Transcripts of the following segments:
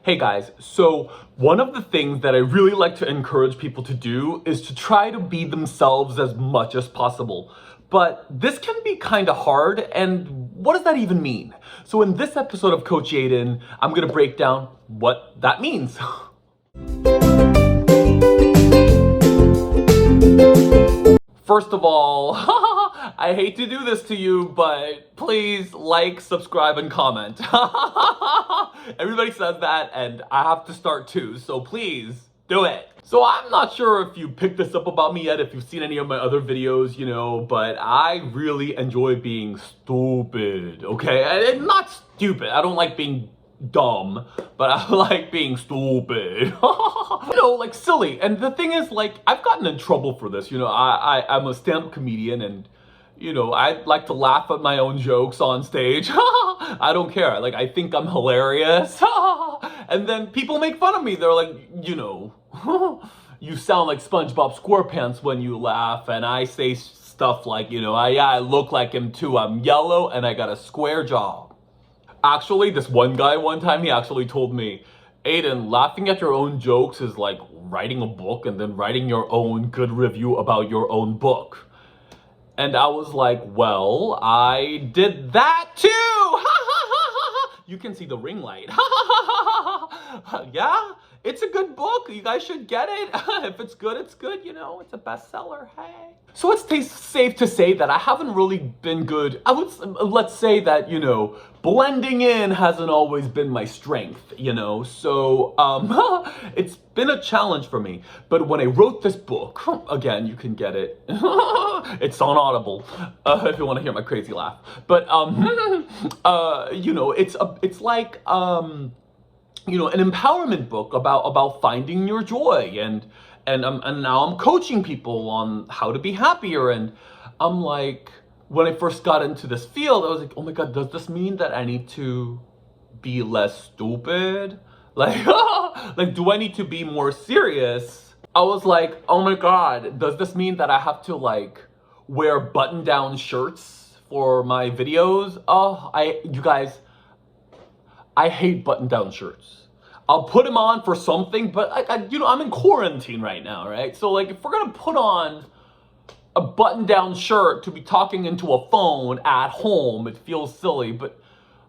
Hey guys, so one of the things that I really like to encourage people to do is to try to be themselves as much as possible. But this can be kind of hard, and what does that even mean? So in this episode of Coach Aidan, I'm gonna break down what that means. First of all, I hate to do this to you, but please like, subscribe, and comment. Everybody says that, and I have to start too, so please do it. So I'm not sure if you picked this up about me yet, if you've seen any of my other videos, but I really enjoy being stupid, okay? And not stupid, I don't like being dumb, but I like being stupid. Like silly. And the thing is, like, I've gotten in trouble for this. I'm a stand-up comedian, and I like to laugh at my own jokes on stage. I don't care. Like, I think I'm hilarious. And then people make fun of me. They're like, you sound like SpongeBob SquarePants when you laugh. And I say stuff like, I look like him too. I'm yellow and I got a square jaw. Actually, this one guy one time, he actually told me, Aidan, laughing at your own jokes is like writing a book and then writing your own good review about your own book. And I was like, well, I did that too! You can see the ring light. Yeah, it's a good book. You guys should get it. If it's good, it's good. It's a bestseller. Hey. So it's safe to say that I haven't really been good. Let's say that, blending in hasn't always been my strength, So, it's been a challenge for me. But when I wrote this book, again, you can get it. It's on Audible, if you want to hear my crazy laugh. But, it's like, an empowerment book about finding your joy, and now I'm coaching people on how to be happier. And I'm like, when I first got into this field, I was like, oh my god, does this mean that I need to be less stupid? Like, like, do I need to be more serious? I was like, oh my god, does this mean that I have to like wear button-down shirts for my videos? You guys, I hate button-down shirts. I'll put them on for something, but I'm in quarantine right now, right? So like, if we're gonna put on a button-down shirt to be talking into a phone at home, it feels silly. But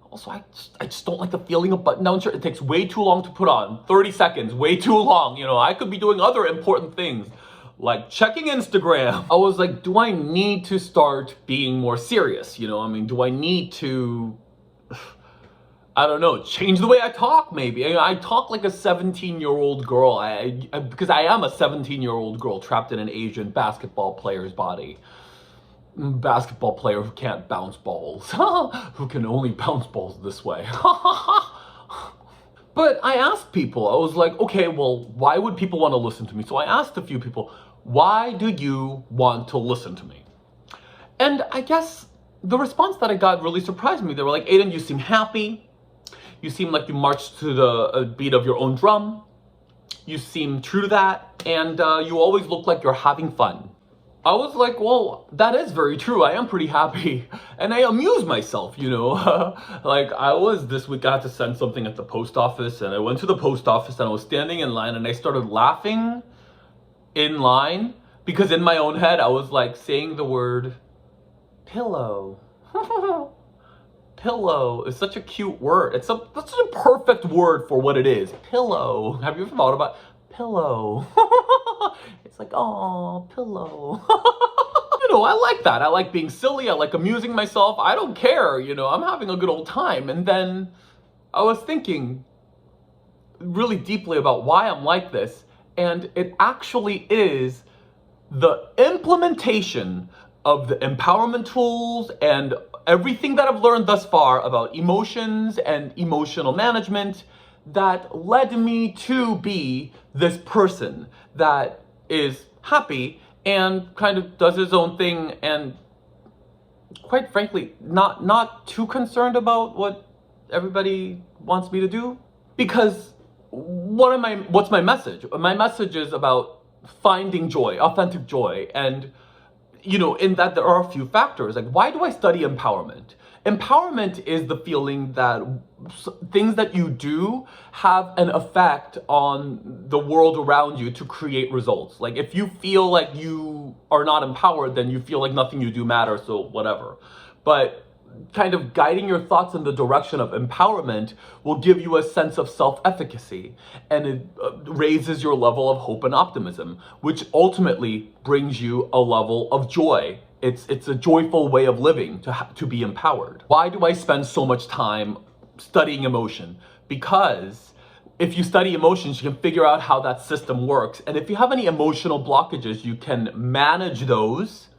also, I just don't like the feeling of button-down shirt. It takes way too long to put on. 30 seconds, way too long. I could be doing other important things, like checking Instagram. I was like, do I need to start being more serious? Do I need to, I don't know, change the way I talk maybe? I talk like a 17-year-old girl, because I am a 17-year-old girl trapped in an Asian basketball player's body. Basketball player who can't bounce balls. Who can only bounce balls this way. But I asked people, I was like, okay, well, why would people want to listen to me? So I asked a few people, why do you want to listen to me? And I guess the response that I got really surprised me. They were like, Aidan, you seem happy. You seem like you march to the beat of your own drum. You seem true to that. And you always look like you're having fun. I was like, well, that is very true. I am pretty happy. And I amuse myself, Like, this week I had to send something at the post office. And I went to the post office and I was standing in line. And I started laughing in line. Because in my own head, I was like saying the word pillow. Pillow is such a cute word. That's such a perfect word for what it is. Pillow. Have you ever thought about pillow? It's like, oh, pillow. I like that. I like being silly. I like amusing myself. I don't care. I'm having a good old time. And then I was thinking really deeply about why I'm like this. And it actually is the implementation of the empowerment tools and everything that I've learned thus far about emotions and emotional management that led me to be this person that is happy and kind of does his own thing, and quite frankly, not too concerned about what everybody wants me to do. Because what's my message? My message is about finding joy, authentic joy. And in that there are a few factors. Like, why do I study empowerment? Empowerment is the feeling that things that you do have an effect on the world around you to create results. Like, if you feel like you are not empowered, then you feel like nothing you do matters, so whatever. But kind of guiding your thoughts in the direction of empowerment will give you a sense of self-efficacy, and it raises your level of hope and optimism, which ultimately brings you a level of joy. It's a joyful way of living to be empowered. Why do I spend so much time studying emotion? Because if you study emotions, you can figure out how that system works. And if you have any emotional blockages, you can manage those.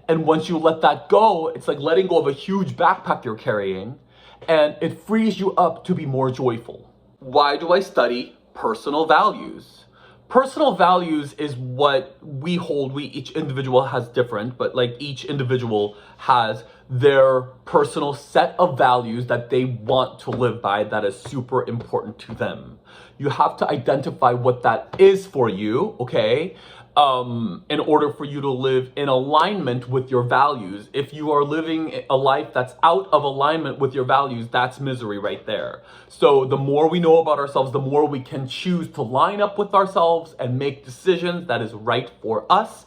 And once you let that go, it's like letting go of a huge backpack you're carrying, and it frees you up to be more joyful. Why do I study personal values? Personal values is what we hold. Each individual has different, but like each individual has their personal set of values that they want to live by that is super important to them. You have to identify what that is for you, okay? In order for you to live in alignment with your values. If you are living a life that's out of alignment with your values, that's misery right there. So the more we know about ourselves, the more we can choose to line up with ourselves and make decisions that is right for us,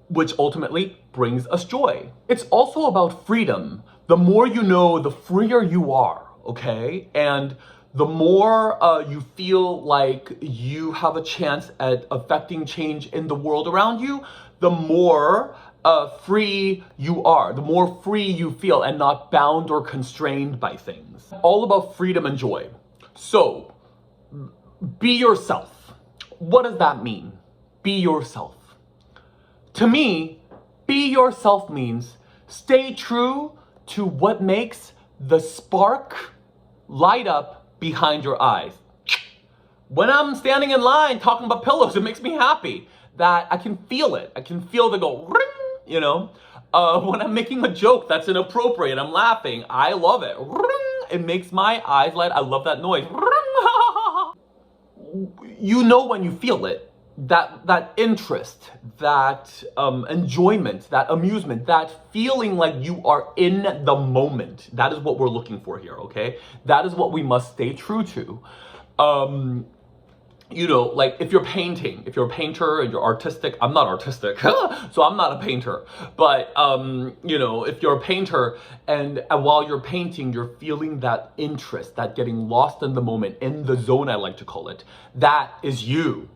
which ultimately brings us joy. It's also about freedom. The more you know, the freer you are, okay? And the more you feel like you have a chance at affecting change in the world around you, the more free you are, the more free you feel and not bound or constrained by things. All about freedom and joy. So, be yourself. What does that mean? Be yourself. To me, be yourself means stay true to what makes the spark light up behind your eyes. When I'm standing in line talking about pillows, it makes me happy that I can feel it. I can feel the go ring, when I'm making a joke that's inappropriate, I'm laughing, I love it. It makes my eyes light. I love that noise. You know when you feel it, that interest, that enjoyment, that amusement, that feeling like you are in the moment. That is what we're looking for here, okay? That is what we must stay true to. Like if you're painting, if you're a painter and you're artistic, I'm not artistic, so I'm not a painter. But, if you're a painter and while you're painting, you're feeling that interest, that getting lost in the moment, in the zone, I like to call it, that is you.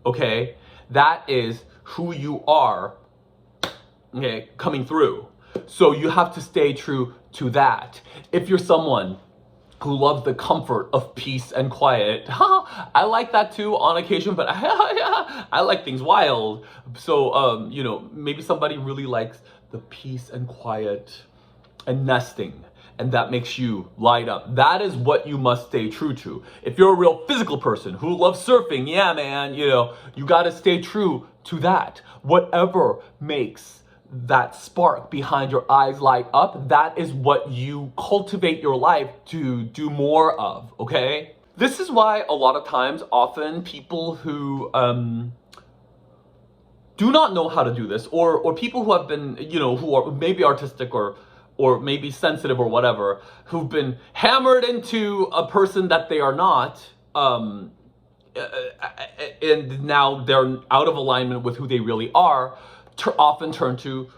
Okay, that is who you are, okay, coming through. So you have to stay true to that. If you're someone who loves the comfort of peace and quiet, I like that too on occasion, but I like things wild. So, maybe somebody really likes the peace and quiet and nesting, and that makes you light up. That is what you must stay true to. If you're a real physical person who loves surfing, yeah, man, you gotta stay true to that. Whatever makes that spark behind your eyes light up, that is what you cultivate your life to do more of, okay? This is why a lot of times, often people who do not know how to do this, or people who have been, who are maybe artistic or maybe sensitive or whatever, who've been hammered into a person that they are not, and now they're out of alignment with who they really are, often turn to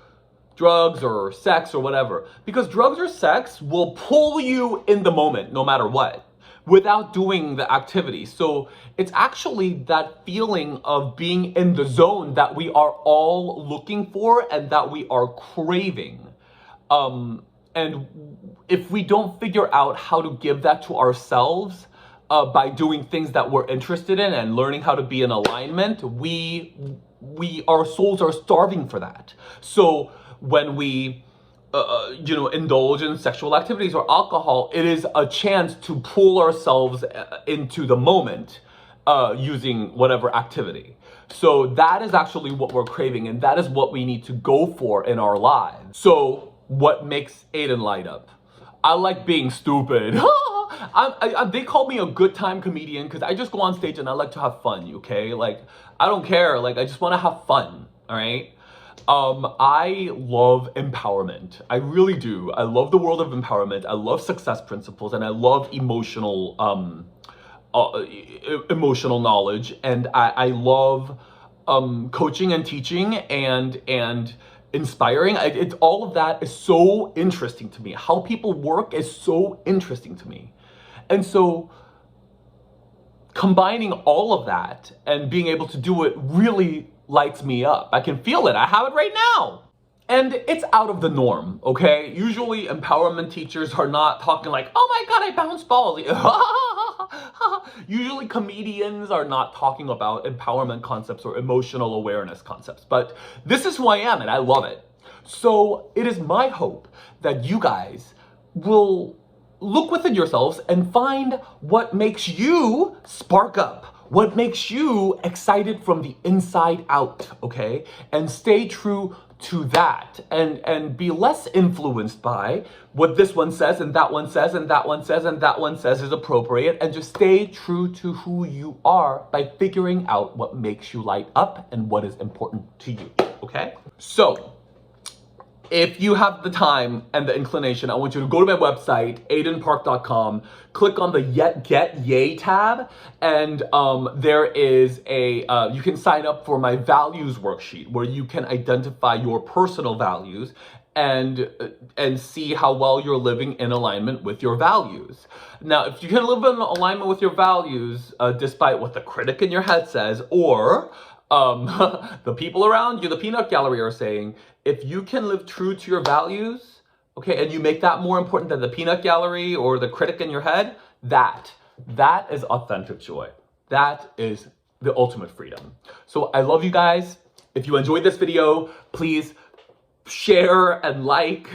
drugs or sex or whatever. Because drugs or sex will pull you in the moment, no matter what, without doing the activity. So it's actually that feeling of being in the zone that we are all looking for and that we are craving. And if we don't figure out how to give that to ourselves by doing things that we're interested in and learning how to be in alignment, our souls are starving for that. So when we, indulge in sexual activities or alcohol, it is a chance to pull ourselves into the moment using whatever activity. So that is actually what we're craving, and that is what we need to go for in our lives. So what makes Aidan light up? I like being stupid. They call me a good time comedian because I just go on stage and I like to have fun, okay? Like, I don't care. Like, I just want to have fun, all right? I love empowerment. I really do. I love the world of empowerment. I love success principles, and I love emotional knowledge, and I love coaching and teaching and inspiring. It's all of that is so interesting to me. How people work is so interesting to me, and so combining all of that and being able to do it really lights me up. I can feel it. I have it right now. And it's out of the norm, okay? Usually empowerment teachers are not talking like, oh my God, I bounced balls. Usually comedians are not talking about empowerment concepts or emotional awareness concepts, but this is who I am and I love it. So it is my hope that you guys will look within yourselves and find what makes you spark up, what makes you excited from the inside out, okay? And stay true to that and be less influenced by what this one says and that one says and that one says and that one says is appropriate, and just stay true to who you are by figuring out what makes you light up and what is important to you, okay? So, if you have the time and the inclination, I want you to go to my website, aidanpark.com, click on the Get Yay tab, and there is you can sign up for my values worksheet where you can identify your personal values and see how well you're living in alignment with your values. Now, if you can live in alignment with your values, despite what the critic in your head says, or the people around you, the peanut gallery, are saying, if you can live true to your values, okay, and you make that more important than the peanut gallery or the critic in your head, that is authentic joy. That is the ultimate freedom. So I love you guys. If you enjoyed this video, please share and like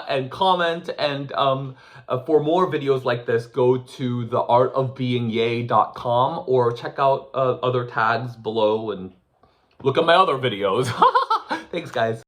and comment, and for more videos like this, go to theartofbeingyay.com or check out other tags below and look at my other videos. Thanks, guys.